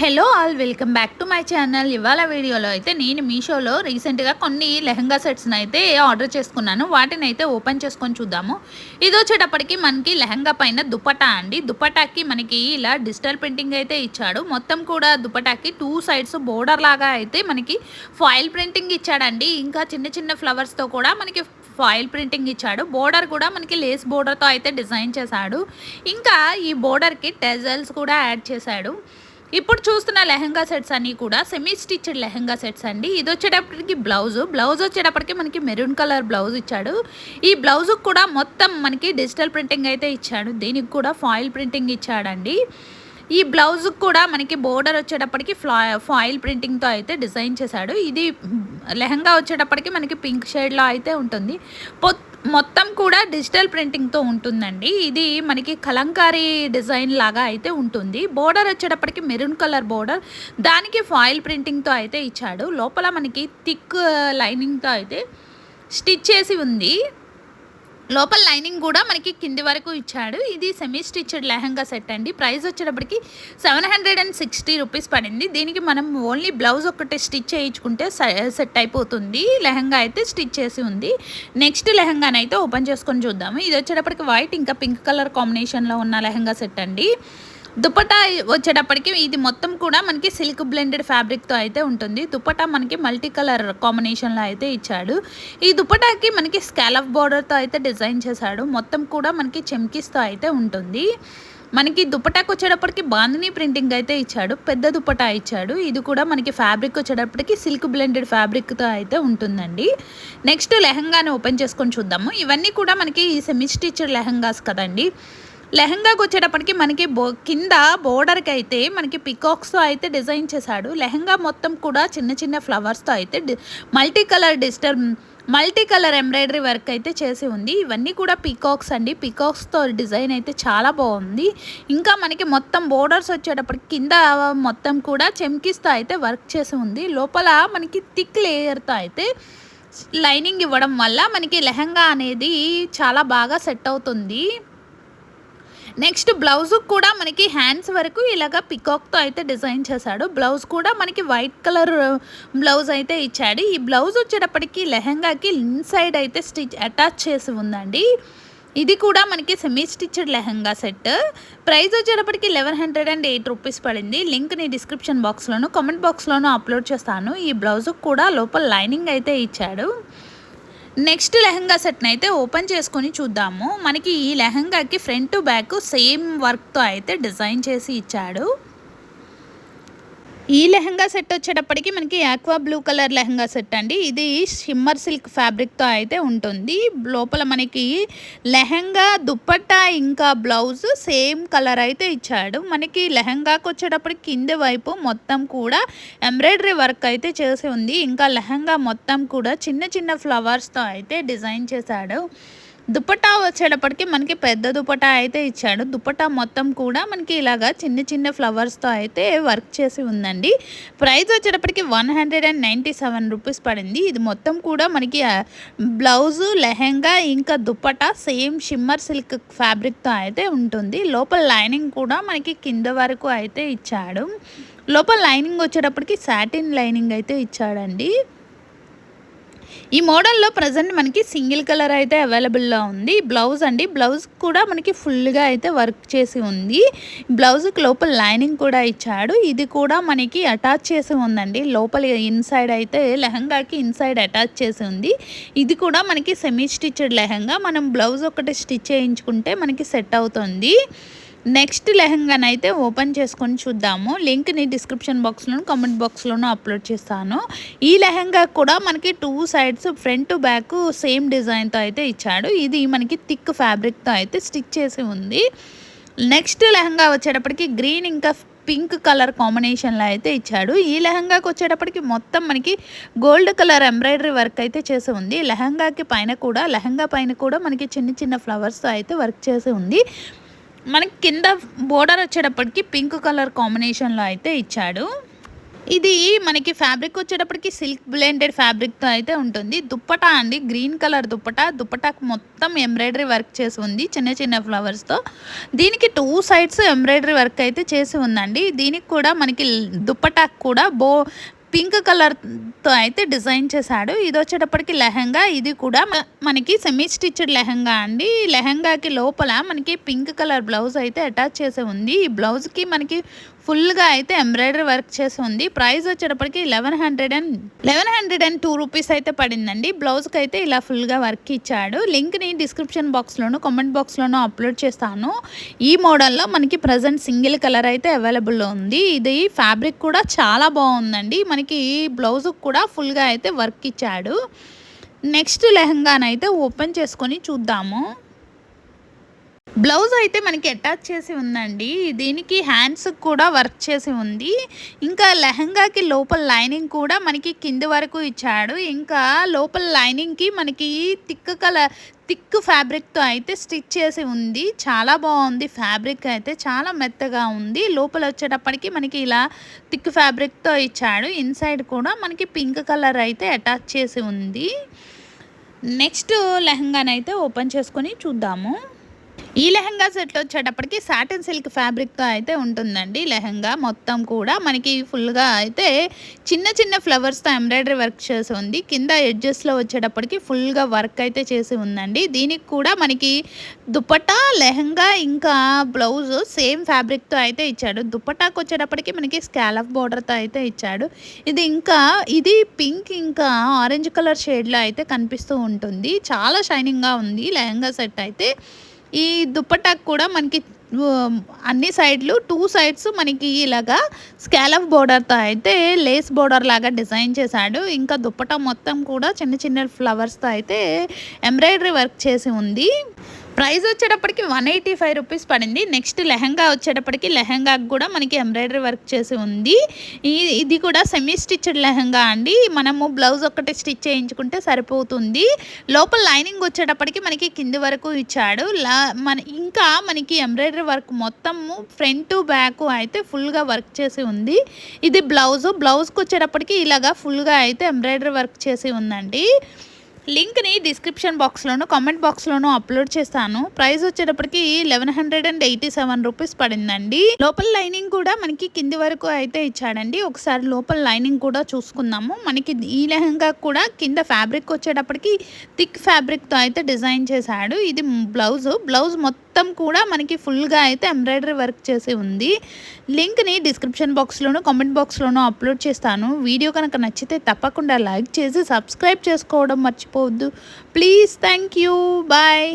Hello all welcome back to my channel. ఇవాళ వీడియోలో అయితే నేను మీషోలో రీసెంట్గా కొన్ని లెహంగా సెట్స్ని అయితే ఆర్డర్ చేసుకున్నాను. వాటిని అయితే ఓపెన్ చేసుకొని చూద్దాము. ఇది వచ్చేటప్పటికి మనకి లెహంగా పైన దుపట్టా అండి. దుపట్టాకి మనకి ఇలా డిజిటల్ ప్రింటింగ్ అయితే ఇచ్చాడు. మొత్తం కూడా దుపట్టాకి 2 సైడ్స్ బోర్డర్ లాగా అయితే మనకి ఫాయిల్ ప్రింటింగ్ ఇచ్చాడండి. ఇంకా చిన్న చిన్న ఫ్లవర్స్తో కూడా మనకి ఫాయిల్ ప్రింటింగ్ ఇచ్చాడు. బోర్డర్ కూడా మనకి లేస్ బోర్డర్తో అయితే డిజైన్ చేశాడు. ఇంకా ఈ బోర్డర్కి టెజల్స్ కూడా యాడ్ చేశాడు. ఇప్పుడు చూస్తున్న లెహంగా సెట్స్ అన్నీ కూడా సెమీ స్టిచ్డ్ లెహంగా సెట్స్ అండి. ఇది వచ్చేటప్పటికి బ్లౌజ్ వచ్చేటప్పటికి మనకి మెరూన్ కలర్ బ్లౌజ్ ఇచ్చాడు. ఈ బ్లౌజ్కి కూడా మొత్తం మనకి డిజిటల్ ప్రింటింగ్ అయితే ఇచ్చాడు. దీనికి కూడా ఫాయిల్ ప్రింటింగ్ ఇచ్చాడండి. ఈ బ్లౌజ్కి కూడా మనకి బోర్డర్ వచ్చేటప్పటికి ఫాయిల్ ప్రింటింగ్తో అయితే డిజైన్ చేశాడు. ఇది లెహంగా వచ్చేటప్పటికి మనకి పింక్ షేడ్లో అయితే ఉంటుంది. మొత్తం కూడా డిజిటల్ ప్రింటింగ్తో ఉంటుందండి. ఇది మనకి కలంకారీ డిజైన్ లాగా అయితే ఉంటుంది. బోర్డర్ వచ్చేటప్పటికి మెరూన్ కలర్ బోర్డర్, దానికి ఫాయిల్ ప్రింటింగ్తో అయితే ఇచ్చాడు. లోపల మనకి థిక్ లైనింగ్తో అయితే స్టిచ్ చేసి ఉంది. లోపల లైనింగ్ కూడా మనకి కింది వరకు ఇచ్చాడు. ఇది సెమీ స్టిచ్డ్ లెహంగా సెట్ అండి. ప్రైస్ వచ్చేటప్పటికి 760 రూపీస్ పడింది. దీనికి మనం ఓన్లీ బ్లౌజ్ ఒకటి స్టిచ్ చేయించుకుంటే సెట్ అయిపోతుంది. లెహంగా అయితే స్టిచ్ చేసి ఉంది. నెక్స్ట్ లెహంగాని అయితే ఓపెన్ చేసుకొని చూద్దాము. ఇది వచ్చేటప్పటికి వైట్ ఇంకా పింక్ కలర్ కాంబినేషన్లో ఉన్న లెహంగా సెట్ అండి. దుపట్టా వచ్చేటప్పటికి ఇది మొత్తం కూడా మనకి సిల్క్ బ్లెండెడ్ ఫ్యాబ్రిక్తో అయితే ఉంటుంది. దుపట్టా మనకి మల్టీ కలర్ కాంబినేషన్లో అయితే ఇచ్చాడు. ఈ దుపట్టాకి మనకి స్కాలప్ బార్డర్తో అయితే డిజైన్ చేశాడు. మొత్తం కూడా మనకి చెమ్కీస్తో అయితే ఉంటుంది. మనకి దుపట్టాకి వచ్చేటప్పటికి బాందినీ ప్రింటింగ్ అయితే ఇచ్చాడు. పెద్ద దుపట్టా ఇచ్చాడు. ఇది కూడా మనకి ఫ్యాబ్రిక్ వచ్చేటప్పటికి సిల్క్ బ్లెండెడ్ ఫ్యాబ్రిక్తో అయితే ఉంటుందండి. నెక్స్ట్ లెహంగాని ఓపెన్ చేసుకొని చూద్దాము. ఇవన్నీ కూడా మనకి సెమీ స్టిచ్డ్ లెహంగాస్ కదండి. లెహంగాకి వచ్చేటప్పటికి మనకి కింద బోర్డర్కి అయితే మనకి పికాక్స్తో అయితే డిజైన్ చేశాడు. లెహంగా మొత్తం కూడా చిన్న చిన్న ఫ్లవర్స్తో అయితే మల్టీ కలర్ ఎంబ్రాయిడరీ వర్క్ అయితే చేసి ఉంది. ఇవన్నీ కూడా పికాక్స్ అండి. పికాక్స్తో డిజైన్ అయితే చాలా బాగుంది. ఇంకా మనకి మొత్తం బోర్డర్స్ వచ్చేటప్పటికి కింద మొత్తం కూడా చెమ్కీస్తో అయితే వర్క్ చేసి ఉంది. లోపల మనకి థిక్ లేయర్తో అయితే లైనింగ్ ఇవ్వడం వల్ల మనకి లెహంగా అనేది చాలా బాగా సెట్ అవుతుంది. నెక్స్ట్ బ్లౌజ్ కూడా మనకి హ్యాండ్స్ వరకు ఇలాగ పికాక్తో అయితే డిజైన్ చేశాడు. బ్లౌజ్ కూడా మనకి వైట్ కలర్ బ్లౌజ్ అయితే ఇచ్చాడు. ఈ బ్లౌజ్ వచ్చేటప్పటికి లెహంగాకి ఇన్సైడ్ అయితే అటాచ్ చేసి ఉందండి. ఇది కూడా మనకి semi stitched lehenga set. Price వచ్చేటప్పటికి 1108 రూపీస్ పడింది. లింక్ని డిస్క్రిప్షన్ బాక్స్లోను కామెంట్ బాక్స్లోనూ అప్లోడ్ చేస్తాను. ఈ బ్లౌజ్కి కూడా లోపల లైనింగ్ అయితే ఇచ్చాడు. నెక్స్ట్ లెహంగా సెట్ని అయితే ఓపెన్ చేసుకొని చూద్దాము. మనకి ఈ లెహంగాకి ఫ్రంట్ టు బ్యాక్ సేమ్ వర్క్తో అయితే డిజైన్ చేసి ఇచ్చాడు. ఈ లెహంగా సెట్ వచ్చేటప్పటికి మనకి aqua blue colour lehenga set అండి. ఇది షిమ్మర్ సిల్క్ ఫ్యాబ్రిక్తో అయితే ఉంటుంది. లోపల మనకి లెహంగా దుపట్టా ఇంకా బ్లౌజ్ సేమ్ కలర్ అయితే ఇచ్చాడు. మనకి లెహంగాకి వచ్చేటప్పటికి కింది వైపు మొత్తం కూడా ఎంబ్రాయిడరీ వర్క్ అయితే చేసి ఉంది. ఇంకా లెహంగా మొత్తం కూడా చిన్న చిన్న ఫ్లవర్స్తో అయితే డిజైన్ చేశాడు. దుపట్టా వచ్చేటప్పటికి మనకి పెద్ద దుపట్టా అయితే ఇచ్చాడు. దుపట్టా మొత్తం కూడా మనకి ఇలాగా చిన్న చిన్న ఫ్లవర్స్తో అయితే వర్క్ చేసి ఉందండి. ప్రైస్ వచ్చేటప్పటికి 197 రూపీస్ పడింది. ఇది మొత్తం కూడా మనకి బ్లౌజు లెహంగా ఇంకా దుపట్టా సేమ్ షిమ్మర్ సిల్క్ ఫ్యాబ్రిక్తో అయితే ఉంటుంది. లోపల లైనింగ్ కూడా మనకి కింద వరకు అయితే ఇచ్చాడు. లోపల లైనింగ్ వచ్చేటప్పటికి సాటిన్ లైనింగ్ అయితే ఇచ్చాడండి. ఈ మోడల్లో ప్రజెంట్ మనకి సింగిల్ కలర్ అయితే అవైలబుల్లో ఉంది. బ్లౌజ్ అండి. బ్లౌజ్ కూడా మనకి ఫుల్గా అయితే వర్క్ చేసి ఉంది. బ్లౌజ్కి లోపల లైనింగ్ కూడా ఇచ్చాడు. ఇది కూడా మనకి అటాచ్ చేసి ఉందండి. లోపల ఇన్సైడ్ అయితే లెహంగాకి ఇన్సైడ్ అటాచ్ చేసి ఉంది. ఇది కూడా మనకి సెమీ స్టిచ్డ్ లెహంగా. మనం బ్లౌజ్ ఒకటి స్టిచ్ చేయించుకుంటే మనకి సెట్ అవుతుంది. నెక్స్ట్ లెహంగాని అయితే ఓపెన్ చేసుకొని చూద్దాము. లింక్ని డిస్క్రిప్షన్ బాక్స్లోను కామెంట్ బాక్స్లోనూ అప్లోడ్ చేస్తాను. ఈ లెహంగా కూడా మనకి 2 sides front to back same డిజైన్తో అయితే ఇచ్చాడు. ఇది మనకి థిక్ ఫ్యాబ్రిక్తో అయితే స్టిచ్ చేసి ఉంది. నెక్స్ట్ లెహంగా వచ్చేటప్పటికి గ్రీన్ ఇంకా పింక్ కలర్ కాంబినేషన్లో అయితే ఇచ్చాడు. ఈ లెహంగాకి వచ్చేటప్పటికి మొత్తం మనకి గోల్డ్ కలర్ ఎంబ్రాయిడరీ వర్క్ అయితే చేసి ఉంది. లెహంగా పైన కూడా మనకి చిన్న చిన్న ఫ్లవర్స్తో అయితే వర్క్ చేసి ఉంది. మనకి కింద బోర్డర్ వచ్చేటప్పటికి పింక్ కలర్ కాంబినేషన్లో అయితే ఇచ్చాడు. ఇది మనకి ఫ్యాబ్రిక్ వచ్చేటప్పటికి సిల్క్ బ్లెండెడ్ ఫ్యాబ్రిక్తో అయితే ఉంటుంది. దుప్పటా అండి, గ్రీన్ కలర్ దుప్పటాకు మొత్తం ఎంబ్రాయిడరీ వర్క్ చేసి ఉంది చిన్న చిన్న ఫ్లవర్స్తో. దీనికి 2 సైడ్స్ ఎంబ్రాయిడరీ వర్క్ అయితే చేసి ఉందండి. దీనికి కూడా మనకి దుప్పటాకు కూడా పింక్ కలర్తో అయితే డిజైన్ చేశాడు. ఇది వచ్చేటప్పటికి లెహంగా. ఇది కూడా మనకి సెమీ స్టిచ్డ్ లెహంగా అండి. లెహంగాకి లోపల మనకి పింక్ కలర్ బ్లౌజ్ అయితే అటాచ్ చేసి ఉంది. ఈ బ్లౌజ్కి మనకి ఫుల్గా అయితే ఎంబ్రాయిడరీ వర్క్ చేసి ఉంది. ప్రైస్ వచ్చేటప్పటికి 1102 రూపీస్ అయితే పడిందండి. బ్లౌజ్కి అయితే ఇలా ఫుల్గా వర్క్ ఇచ్చాడు. లింక్ని డిస్క్రిప్షన్ బాక్స్లోను కామెంట్ బాక్స్లోనూ అప్లోడ్ చేస్తాను. ఈ మోడల్లో మనకి ప్రజెంట్ సింగిల్ కలర్ అయితే అవైలబుల్లో ఉంది. ఇది ఫ్యాబ్రిక్ కూడా చాలా బాగుందండి. మనకి బ్లౌజ్కి కూడా ఫుల్గా అయితే వర్క్ ఇచ్చాడు. నెక్స్ట్ లెహంగానైతే ఓపెన్ చేసుకొని చూద్దాము. బ్లౌజ్ అయితే మనకి అటాచ్ చేసి ఉందండి. దీనికి హ్యాండ్స్ కూడా వర్క్ చేసి ఉంది. ఇంకా లెహంగాకి లోపల లైనింగ్ కూడా మనకి కింది వరకు ఇచ్చాడు. ఇంకా లోపల లైనింగ్కి మనకి థిక్ ఫ్యాబ్రిక్తో అయితే స్టిచ్ చేసి ఉంది. చాలా బాగుంది. ఫ్యాబ్రిక్ అయితే చాలా మెత్తగా ఉంది. లోపల వచ్చేటప్పటికి మనకి ఇలా థిక్ ఫ్యాబ్రిక్తో ఇచ్చాడు. ఇన్సైడ్ కూడా మనకి పింక్ కలర్ అయితే అటాచ్ చేసి ఉంది. నెక్స్ట్ లెహంగానైతే ఓపెన్ చేసుకొని చూద్దాము. ఈ లెహంగా సెట్లో వచ్చేటప్పటికి సాటిన్ సిల్క్ ఫ్యాబ్రిక్తో అయితే ఉంటుందండి. లెహంగా మొత్తం కూడా మనకి ఫుల్గా అయితే చిన్న చిన్న ఫ్లవర్స్తో ఎంబ్రాయిడరీ వర్క్ చేసి ఉంది. కింద ఎడ్జెస్లో వచ్చేటప్పటికి ఫుల్గా వర్క్ అయితే చేసి ఉందండి. దీనికి కూడా మనకి దుపట్టా, లెహంగా ఇంకా బ్లౌజ్ సేమ్ ఫ్యాబ్రిక్తో అయితే ఇచ్చాడు. దుపట్టాకు వచ్చేటప్పటికి మనకి స్కాలప్ బోర్డర్తో అయితే ఇచ్చాడు. ఇది పింక్ ఇంకా ఆరెంజ్ కలర్ షేడ్లో అయితే కనిపిస్తూ ఉంటుంది. చాలా షైనింగ్గా ఉంది లెహంగా సెట్ అయితే. ఈ దుప్పటాకు కూడా మనకి అన్ని సైడ్లు 2 సైడ్స్ మనకి ఇలాగా స్కాలప్ బోర్డర్తో అయితే లేస్ బోర్డర్ లాగా డిజైన్ చేశాడు. ఇంకా దుప్పటా మొత్తం కూడా చిన్న చిన్న ఫ్లవర్స్తో అయితే ఎంబ్రాయిడరీ వర్క్ చేసి ఉంది. ప్రైస్ వచ్చేటప్పటికి 185 రూపీస్ పడింది. నెక్స్ట్ లెహంగా వచ్చేటప్పటికి లెహంగాకు కూడా మనకి ఎంబ్రాయిడరీ వర్క్ చేసి ఉంది. ఇది కూడా సెమీ స్టిచ్డ్ లెహంగా అండి. మనము బ్లౌజ్ ఒక్కటి స్టిచ్ చేయించుకుంటే సరిపోతుంది. లోపల లైనింగ్ వచ్చేటప్పటికి మనకి కింది వరకు ఇచ్చాడు. ఇంకా మనకి ఎంబ్రాయిడరీ వర్క్ మొత్తము ఫ్రంట్ బ్యాక్ అయితే ఫుల్గా వర్క్ చేసి ఉంది. ఇది బ్లౌజ్కి వచ్చేటప్పటికి ఇలాగా ఫుల్గా అయితే ఎంబ్రాయిడరీ వర్క్ చేసి ఉందండి. లింక్ని డిస్క్రిప్షన్ బాక్స్లోను కామెంట్ బాక్స్లోను అప్లోడ్ చేస్తాను. ప్రైస్ వచ్చేటప్పటికి 1187 రూపీస్ పడిందండి. లోపల లైనింగ్ కూడా మనకి కింది వరకు అయితే ఇచ్చాడండి. ఒకసారి లోపల లైనింగ్ కూడా చూసుకుందాము. మనకి ఈ లెహంగా కూడా కింద ఫ్యాబ్రిక్ వచ్చేటప్పటికి థిక్ ఫ్యాబ్రిక్తో అయితే డిజైన్ చేశాడు. ఇది బ్లౌజ్ మొత్తం కూడా మనకి ఫుల్గా అయితే ఎంబ్రాయిడరీ వర్క్ చేసి ఉంది. లింక్ని డిస్క్రిప్షన్ బాక్స్లోను కామెంట్ బాక్స్లోను అప్లోడ్ చేస్తాను. వీడియో కనుక నచ్చితే తప్పకుండా లైక్ చేసి సబ్స్క్రైబ్ చేసుకోవడం మర్చిపోవద్దు ప్లీజ్. Thank you. బాయ్.